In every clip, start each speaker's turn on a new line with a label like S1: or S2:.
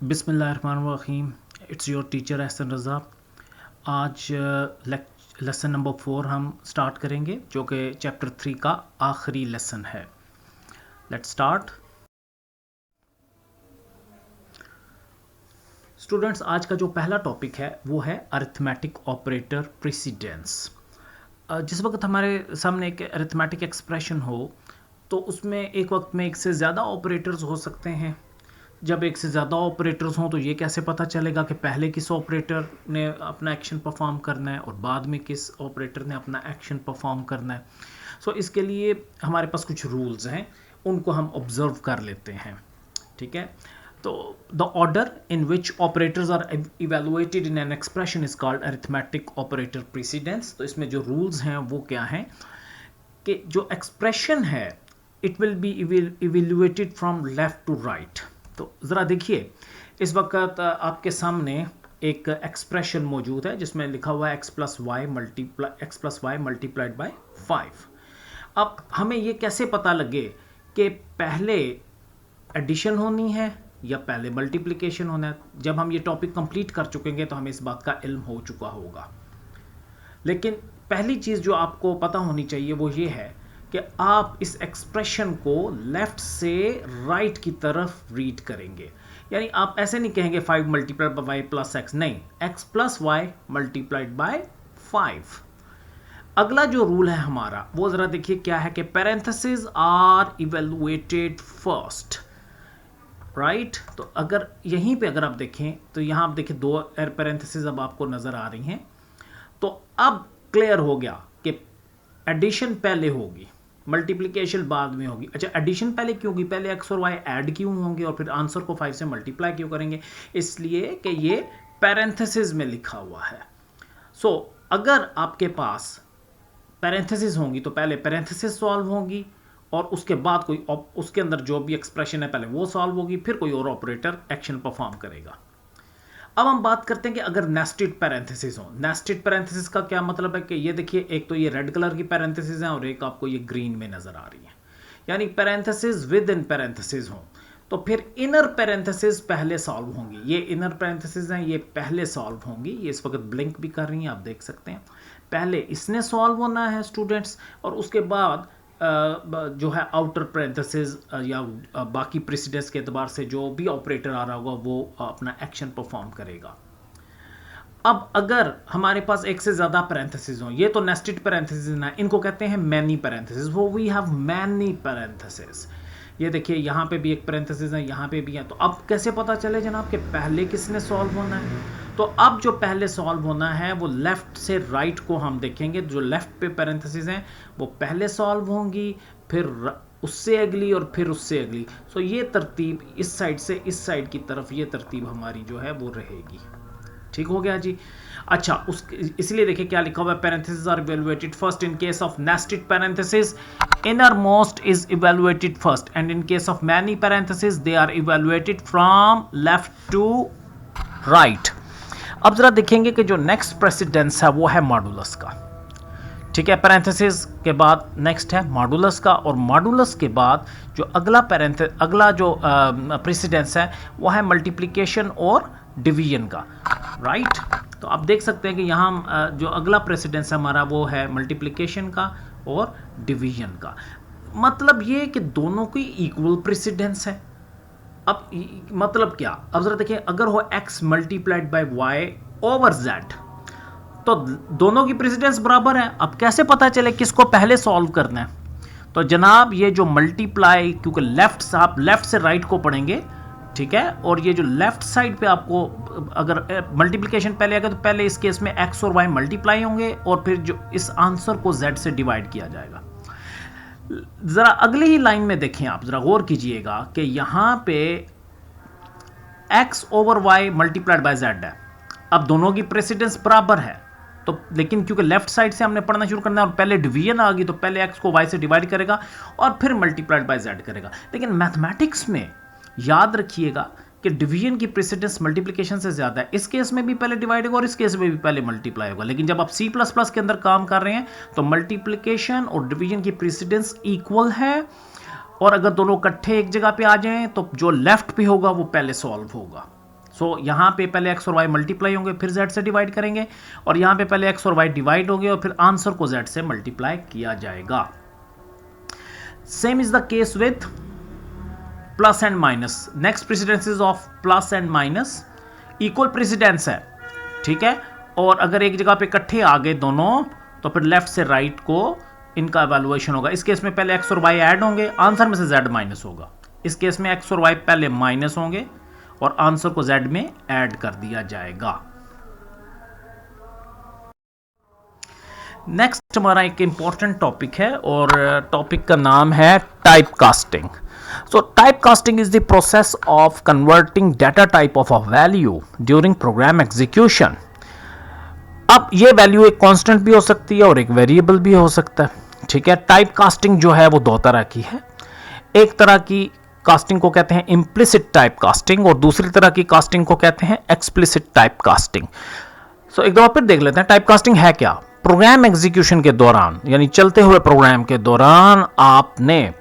S1: बिस्मिल्लाहिर्रहमानिर्रहीम। It's your teacher Ehsan रज़ा। आज lesson number 4 हम स्टार्ट करेंगे, जो कि चैप्टर 3 का आखिरी लेसन है। Let's start. स्टूडेंट्स, आज का जो पहला टॉपिक है वो है अरिथमेटिक ऑपरेटर प्रेसिडेंस। जिस वक्त हमारे सामने एक अरिथमेटिक एक्सप्रेशन हो तो उसमें एक वक्त में एक से ज़्यादा ऑपरेटर्स हो सकते हैं। जब एक से ज़्यादा ऑपरेटर्स हों तो ये कैसे पता चलेगा कि पहले किस ऑपरेटर ने अपना एक्शन परफॉर्म करना है और बाद में किस ऑपरेटर ने अपना एक्शन परफॉर्म करना है। सो इसके लिए हमारे पास कुछ रूल्स हैं, उनको हम ऑब्जर्व कर लेते हैं। ठीक है, तो the order in which operators are evaluated in an expression is called arithmetic operator precedence. तो इसमें जो रूल्स हैं वो क्या हैं कि जो एक्सप्रेशन है it will be evaluated from left to right. तो ज़रा देखिए, इस वक्त आपके सामने एक एक्सप्रेशन मौजूद है जिसमें लिखा हुआ है x plus Y multiplied by 5। अब हमें ये कैसे पता लगे कि पहले एडिशन होनी है या पहले मल्टीप्लिकेशन होना है? जब हम ये टॉपिक कंप्लीट कर चुकेंगे तो हमें इस बात का इल्म हो चुका होगा। लेकिन पहली चीज़ जो आपको पता होनी चाहिए वो ये है कि आप इस एक्सप्रेशन को लेफ्ट से राइट की तरफ रीड करेंगे। यानी आप ऐसे नहीं कहेंगे 5 multiplied by Y plus X, नहीं, X plus Y multiplied by 5। अगला जो रूल है हमारा वो ज़रा देखिए क्या है कि parenthesis are evaluated first, right. तो अगर यहीं पे अगर आप देखें तो यहाँ आप देखिए 2 पैरेंथेसिस अब आपको नज़र आ रही हैं। तो अब क्लियर हो गया कि एडिशन पहले होगी, मल्टीप्लिकेशन बाद में होगी। अच्छा, एडिशन पहले क्यों होगी? पहले एक्स और वाई ऐड क्यों होंगे और फिर आंसर को 5 से मल्टीप्लाई क्यों करेंगे? इसलिए कि ये पैरेंथेसिस में लिखा हुआ है। सो अगर आपके पास पैरेंथेसिस होंगी तो पहले पैरेंथेसिस सॉल्व होगी और उसके बाद कोई उसके अंदर जो भी एक्सप्रेशन है पहले वो सॉल्व होगी, फिर कोई और ऑपरेटर एक्शन परफॉर्म करेगा। अब हम बात करते हैं कि अगर नेस्टेड पैरेंथेसिस हो। नेस्टेड पैरेंथेसिस का क्या मतलब है कि ये देखिए, एक तो ये रेड कलर की पैरेंथेसिस है और एक आपको ये ग्रीन में नजर आ रही है, यानी पैरेंथेसिस विद इन पैरेंथेसिस हो। तो फिर इनर पैरेंथेसिस पहले सॉल्व होंगी। ये इनर पैरेंथेसिस हैं, ये पहले सॉल्व होंगी। ये इस वक्त ब्लिंक भी कर रही हैं, आप देख सकते हैं। पहले इसने सॉल्व होना है स्टूडेंट्स, और उसके बाद जो है आउटर पैरेंथेसिस या बाकी प्रेसिडेंस के एतबार से जो भी ऑपरेटर आ रहा होगा वो अपना एक्शन परफॉर्म करेगा। अब अगर हमारे पास एक से ज़्यादा पैरेंथेसिस हो, ये तो नेस्टेड पैरेंथेसिस ना, इनको कहते हैं मैनी पैरेंथेसिस। वो वी हैव मैनी पैरेंथेसिस। ये देखिए, यहाँ पे भी एक पैरेंथेसिस है, यहाँ पे भी है। तो अब कैसे पता चले जनाब कि पहले किसने सॉल्व होना है? तो अब जो पहले सॉल्व होना है वो लेफ़्ट से राइट को हम देखेंगे। जो लेफ़्ट पे पैरेंथेसिस हैं वो पहले सॉल्व होंगी, फिर उससे अगली और फिर उससे अगली। सो ये तरतीब इस साइड से इस साइड की तरफ, ये तरतीब हमारी जो है वो रहेगी। ठीक हो गया जी। अच्छा, इसलिए देखिए क्या लिखा हुआ है, parenthesis are evaluated first in case of nested parenthesis innermost is evaluated first and in case of many parentheses they are evaluated from left to right। अब जरा देखेंगे कि जो नेक्स्ट प्रेसिडेंस है वो है मॉडुलस का। ठीक है, पैरेंथेसिस के बाद नेक्स्ट है मॉडुलस का, और मॉडुलस के बाद जो अगला जो प्रेसिडेंस है वो है मल्टीप्लिकेशन और डिवीजन का, राइट। तो आप देख सकते हैं कि यहाँ जो अगला प्रेसिडेंस है हमारा वो है मल्टीप्लिकेशन का और डिवीजन का। मतलब ये कि दोनों की इक्वल प्रेसिडेंस है। अब मतलब क्या? अब जरा देखिए, अगर हो x multiplied by y over z तो दोनों की प्रेसिडेंस बराबर है। अब कैसे पता चले किसको पहले सॉल्व करना है? तो जनाब ये जो मल्टीप्लाई, क्योंकि लेफ्ट से राइट को पढ़ेंगे, ठीक है, और ये जो लेफ्ट साइड पे आपको अगर मल्टीप्लिकेशन पहले आएगा तो पहले इस केस में x और y मल्टीप्लाई होंगे और फिर जो इस आंसर को z से डिवाइड किया जाएगा। जरा अगली ही लाइन में देखें, आप जरा गौर कीजिएगा कि यहां पे x over y multiplied by z है। अब दोनों की प्रेसिडेंस बराबर है, तो लेकिन क्योंकि लेफ्ट साइड से हमने पढ़ना शुरू करना है और पहले डिवीजन आ गई तो पहले x को y से डिवाइड करेगा और फिर मल्टीप्लाइड बाय z करेगा। लेकिन मैथमेटिक्स में याद रखिएगा कि डिवीजन की प्रेसिडेंस मल्टीप्लिकेशन से ज़्यादा है। इस केस में भी पहले डिवाइड होगा और इस केस में भी पहले मल्टीप्लाई होगा। लेकिन जब आप C++ के अंदर काम कर रहे हैं तो मल्टीप्लिकेशन और डिवीजन की प्रेसिडेंस इक्वल है, और अगर दोनों इकट्ठे एक जगह पे आ जाएं तो जो लेफ्ट पे होगा वो पहले सॉल्व होगा। सो यहाँ पे पहले x और y मल्टीप्लाई होंगे, फिर z से डिवाइड करेंगे, और यहाँ पे पहले x और y डिवाइड होंगे और फिर आंसर को z से मल्टीप्लाई किया जाएगा. Same is the case with plus and minus. Next precedences of plus and minus equal precedence है, ठीक है. और अगर एक जगह पे इकट्ठे आ गए दोनों, तो फिर लेफ्ट से राइट को इनका एवेल्युएशन होगा. इस केस में पहले x और y ऐड होंगे, आंसर में से z माइनस होगा. इस केस में x और y पहले माइनस होंगे और आंसर को z में ऐड कर दिया जाएगा. नेक्स्ट हमारा एक इंपॉर्टेंट टॉपिक है और टॉपिक का नाम है type casting. So typecasting is the process of converting data type of a value during program execution. अब ये वैल्यू एक कांस्टेंट भी हो सकती है और एक वेरिएबल भी हो सकता है, ठीक है. टाइपकास्टिंग जो है वो दो तरह की है. एक तरह की कास्टिंग को कहते हैं इम्प्लिसिट टाइप कास्टिंग और दूसरी तरह की कास्टिंग को कहते हैं एक्सप्लिसिट टाइप कास्टिंग. सो एक दफा फिर देख लेते हैं टाइप कास्टिंग है क्या. प्रोग्राम एग्जीक्यूशन के दौरान, यानी चलते हुए प्रोग्राम के दौरान आपने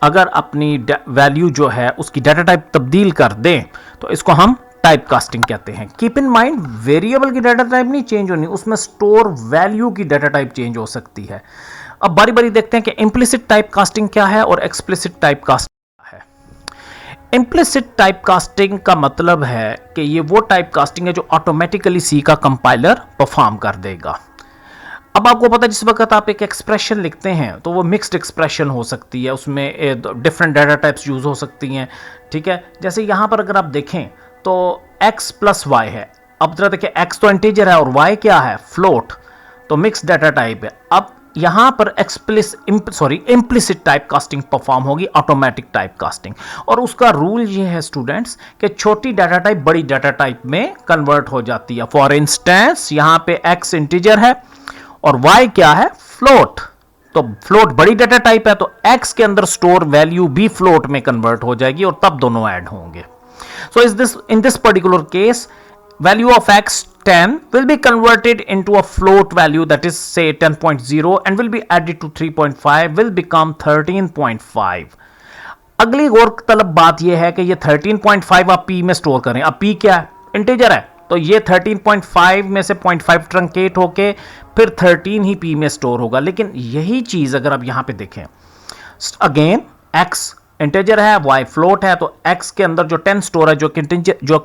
S1: अगर अपनी वैल्यू जो है उसकी डाटा टाइप तब्दील कर दें तो इसको हम टाइप कास्टिंग कहते हैं. कीप इन माइंड, वेरिएबल की डाटा टाइप नहीं चेंज होनी, उसमें स्टोर वैल्यू की डाटा टाइप चेंज हो सकती है. अब बारी बारी देखते हैं कि इम्प्लिसिट टाइप कास्टिंग क्या है और एक्सप्लिसिट टाइप कास्टिंग क्या है. इम्प्लिसिट टाइप कास्टिंग का मतलब है कि ये वो टाइप कास्टिंग है जो ऑटोमेटिकली सी का कंपाइलर परफॉर्म कर देगा. अब आपको पता है जिस वक्त आप एक एक्सप्रेशन लिखते हैं तो वो मिक्स्ड एक्सप्रेशन हो सकती है, उसमें डिफरेंट डाटा टाइप्स यूज हो सकती हैं, ठीक है. जैसे यहाँ पर अगर आप देखें तो x प्लस वाई है. अब जरा देखिए, x तो इंटीजर है और y क्या है, फ्लोट, तो मिक्स डाटा टाइप है. अब यहाँ पर इम्प्लिसिट टाइप कास्टिंग परफॉर्म होगी, ऑटोमेटिक टाइप कास्टिंग. और उसका रूल ये है स्टूडेंट्स कि छोटी डाटा टाइप बड़ी डाटा टाइप में कन्वर्ट हो जाती है. फॉर इंस्टेंस यहाँ पे x इंटीजर है और y क्या है, फ्लोट, तो फ्लोट बड़ी डाटा टाइप है तो x के अंदर स्टोर वैल्यू भी फ्लोट में कन्वर्ट हो जाएगी और तब दोनों ऐड होंगे. So in this particular case, value of x 10 will be converted into a float value, that is say 10.0, and will be added to 3.5 will become 13.5. अगली गौर तलब बात यह है कि ये 13.5 आप p में स्टोर करें. अब p क्या है, इंटीजर है, तो ये 13.5 में से 0.5 ट्रंकेट होके फिर 13 ही p में स्टोर होगा. लेकिन यही चीज अगर आप यहां पे देखें, अगेन x इंटीजर है, y फ्लोट है, तो x के अंदर जो 10 स्टोर है जो कि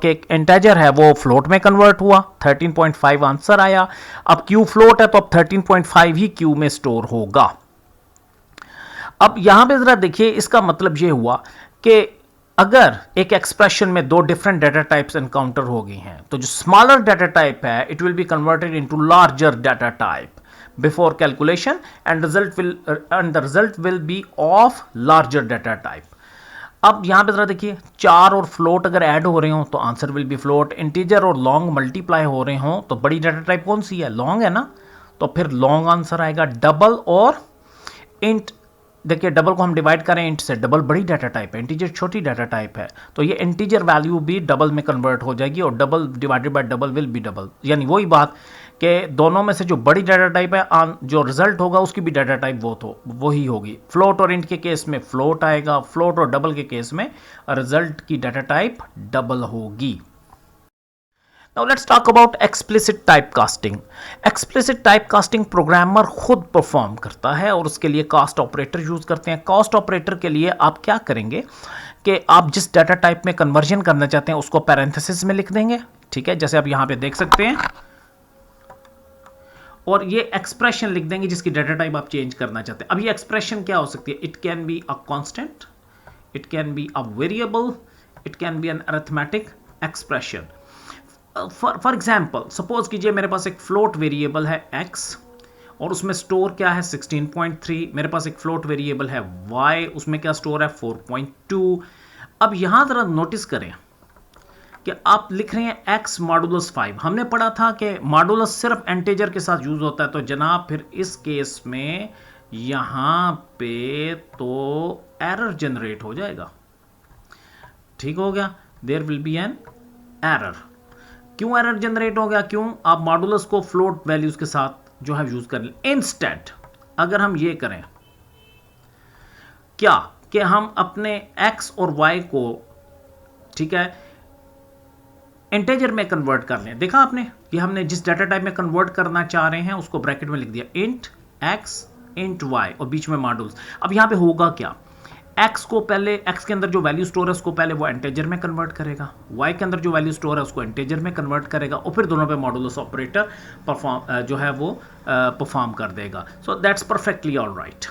S1: एक इंटीजर है वो फ्लोट में कन्वर्ट हुआ, 13.5 आंसर आया. अब q फ्लोट है तो अब 13.5 ही q में स्टोर होगा. अब यहां पे जरा देखिए, इसका मतलब ये हुआ कि अगर एक एक्सप्रेशन में दो डिफरेंट डाटा टाइप्स एनकाउंटर हो गई हैं तो जो स्मॉलर डाटा टाइप है it will be converted into larger data type before calculation and the result will be of larger data type. अब यहां पे जरा देखिए, 4 और फ्लोट अगर ऐड हो रहे हो तो answer will be float. Integer और लॉन्ग मल्टीप्लाई हो रहे हो तो बड़ी डाटा टाइप कौन सी है, लॉन्ग है ना, तो फिर लॉन्ग आंसर आएगा. डबल और इंट, देखिए डबल को हम डिवाइड करें इंट से, डबल बड़ी डाटा टाइप है, इंटीजर छोटी डाटा टाइप है, तो ये इंटीजर वैल्यू भी डबल में कन्वर्ट हो जाएगी और double divided by double will be double. यानी वही बात कि दोनों में से जो बड़ी डाटा टाइप है जो रिजल्ट होगा उसकी भी डाटा टाइप वही होगी. फ्लोट और इंट के केस में फ्लोट आएगा, फ्लोट और डबल के केस में रिजल्ट की डाटा टाइप डबल होगी. Now let's talk about explicit typecasting. Explicit typecasting programmer खुद परफॉर्म करता है और उसके लिए कास्ट ऑपरेटर यूज करते हैं. कास्ट ऑपरेटर के लिए आप क्या करेंगे कि आप जिस डाटा टाइप में कन्वर्जन करना चाहते हैं उसको पैरेंथेसिस में लिख देंगे, ठीक है, जैसे आप यहां पे देख सकते हैं, और ये एक्सप्रेशन लिख देंगे जिसकी डाटा टाइप आप चेंज करना चाहते हैं. अब ये एक्सप्रेशन क्या हो सकती है, it can be a constant, it can be a variable, it can be an arithmetic expression. For example suppose कीजिए मेरे पास एक फ्लोट वेरिएबल है x और उसमें स्टोर क्या है 16.3. मेरे पास एक फ्लोट वेरिएबल है y, उसमें क्या स्टोर है 4.2. अब यहां जरा नोटिस करें कि आप लिख रहे हैं x मॉडुलस 5. हमने पढ़ा था कि मॉडुलस सिर्फ इंटीजर के साथ यूज होता है, तो जनाब फिर इस केस में यहां पे तो एरर जनरेट हो जाएगा. ठीक हो गया, there will be an error. क्यों एरर जनरेट हो गया, क्यों, आप मॉडुलस को फ्लोट वैल्यूज के साथ जो है यूज कर लें. इंस्टेंट अगर हम ये करें क्या कि हम अपने x और y को, ठीक है, इंटेजर में कन्वर्ट कर लें। देखा आपने कि हमने जिस डाटा टाइप में कन्वर्ट करना चाह रहे हैं उसको ब्रैकेट में लिख दिया इंट एक्स इंट वाई और बीच में मॉड्यूल्स। अब यहाँ पे होगा क्या, x को पहले x के अंदर जो वैल्यू स्टोर है उसको पहले वो इंटेजर में कन्वर्ट करेगा, y के अंदर जो वैल्यू स्टोर है उसको इंटेजर में कन्वर्ट करेगा और फिर दोनों पे मॉडुलस ऑपरेटर परफॉर्म जो है वो परफॉर्म कर देगा। So that's perfectly all right,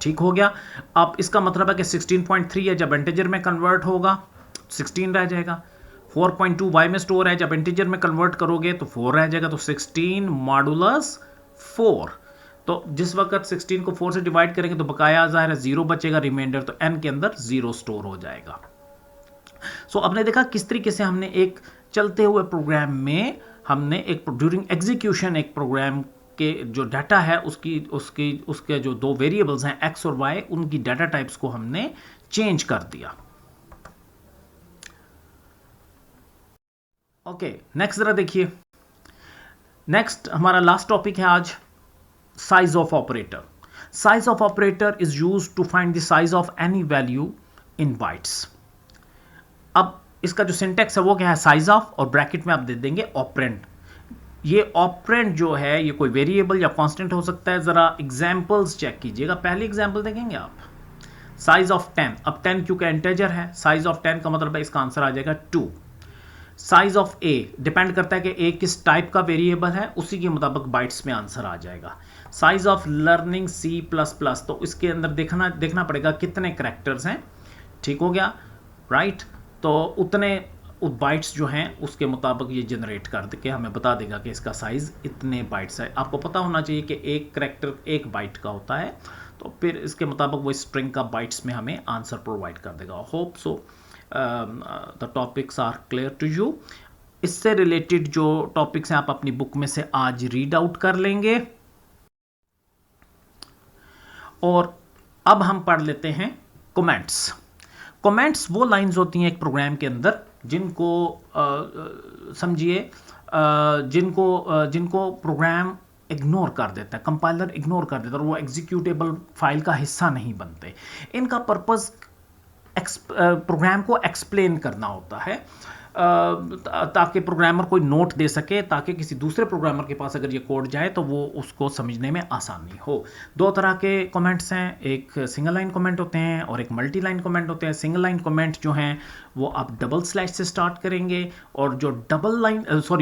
S1: ठीक हो गया। अब इसका मतलब है कि 16.3 है, जब इंटेजर में कन्वर्ट होगा 16 रह जाएगा। 4.2 y में स्टोर है, जब इंटीजर में कन्वर्ट करोगे तो 4 रह जाएगा, तो 16 मॉडुलस 4। तो जिस वक्त 16 को 4 से डिवाइड करेंगे तो बकाया ज़ाहिर है 0 बचेगा रिमाइंडर, तो n के अंदर 0 स्टोर हो जाएगा। सो आपने देखा किस तरीके से हमने एक चलते हुए प्रोग्राम में हमने एक ड्यूरिंग एग्जीक्यूशन एक प्रोग्राम के जो डाटा है उसके जो दो वेरिएबल्स हैं x और y, उनकी डाटा टाइप्स को हमने चेंज कर दिया। ओके, नेक्स्ट जरा देखिए। नेक्स्ट हमारा लास्ट टॉपिक है आज, size of operator. Size of operator is used to find the size of any value in bytes. अब इसका जो सिंटेक्स है वो क्या है, साइज ऑफ और ब्रैकेट में आप दे देंगे ऑपरेंड। ये ऑपरेंड जो है ये कोई वेरिएबल या कांस्टेंट हो सकता है। जरा एग्जांपल्स चेक कीजिएगा। पहली एग्जांपल देखेंगे आप, साइज ऑफ 10। अब 10 क्योंकि इंटीजर है, साइज ऑफ 10 का मतलब है इसका आंसर आ जाएगा 2। साइज ऑफ ए डिपेंड करता है कि ए किस टाइप का वेरिएबल है, उसी के मुताबिक बाइट्स में आंसर आ जाएगा। साइज ऑफ लर्निंग C++, तो इसके अंदर देखना पड़ेगा कितने करैक्टर्स हैं, ठीक हो गया, राइट। तो उतने बाइट्स जो हैं उसके मुताबिक ये जनरेट कर के हमें बता देगा कि इसका साइज इतने बाइट्स है। आपको पता होना चाहिए कि एक करैक्टर 1 बाइट का होता है, तो फिर इसके मुताबिक वो स्ट्रिंग का बाइट्स में हमें आंसर प्रोवाइड कर देगा। Hope so the topics are clear to you. इससे रिलेटेड जो टॉपिक्स हैं आप अपनी बुक में से आज रीड आउट कर लेंगे। और अब हम पढ़ लेते हैं कमेंट्स। कमेंट्स वो लाइंस होती हैं एक प्रोग्राम के अंदर जिनको समझिए जिनको प्रोग्राम इग्नोर कर देता है, कंपाइलर इग्नोर कर देता है और वो एग्जीक्यूटेबल फाइल का हिस्सा नहीं बनते। इनका पर्पस प्रोग्राम को एक्सप्लेन करना होता है ताकि प्रोग्रामर कोई नोट दे सके, ताकि किसी दूसरे प्रोग्रामर के पास अगर ये कोड जाए तो वो उसको समझने में आसानी हो। दो तरह के कमेंट्स हैं, एक सिंगल लाइन कमेंट होते हैं और एक मल्टी लाइन कमेंट होते हैं। सिंगल लाइन कमेंट जो हैं वो आप डबल स्लैश से स्टार्ट करेंगे और जो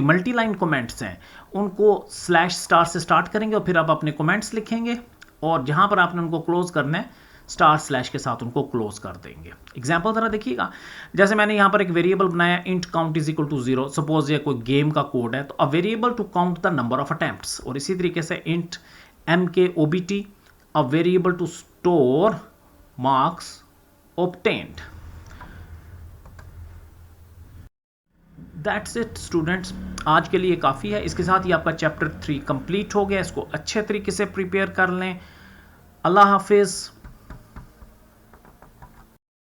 S1: मल्टी लाइन कमेंट्स हैं उनको स्लैश स्टार से स्टार्ट करेंगे और फिर आप अपने कमेंट्स लिखेंगे और जहाँ पर आपने उनको क्लोज करना है स्टार स्लैश के साथ उनको क्लोज कर देंगे। एग्जाम्पल जरा देखिएगा, जैसे मैंने यहाँ पर एक वेरिएबल बनाया int count is equal to 0। Suppose ये कोई गेम का कोड है, तो a variable to count the number of attempts. और इसी तरीके से int mkobt, a variable to store marks obtained. That's it students, आज के लिए काफ़ी है। इसके साथ ही आपका चैप्टर 3 कंप्लीट हो गया। इसको अच्छे तरीके से प्रिपेयर कर लें। अल्लाह हाफिज़।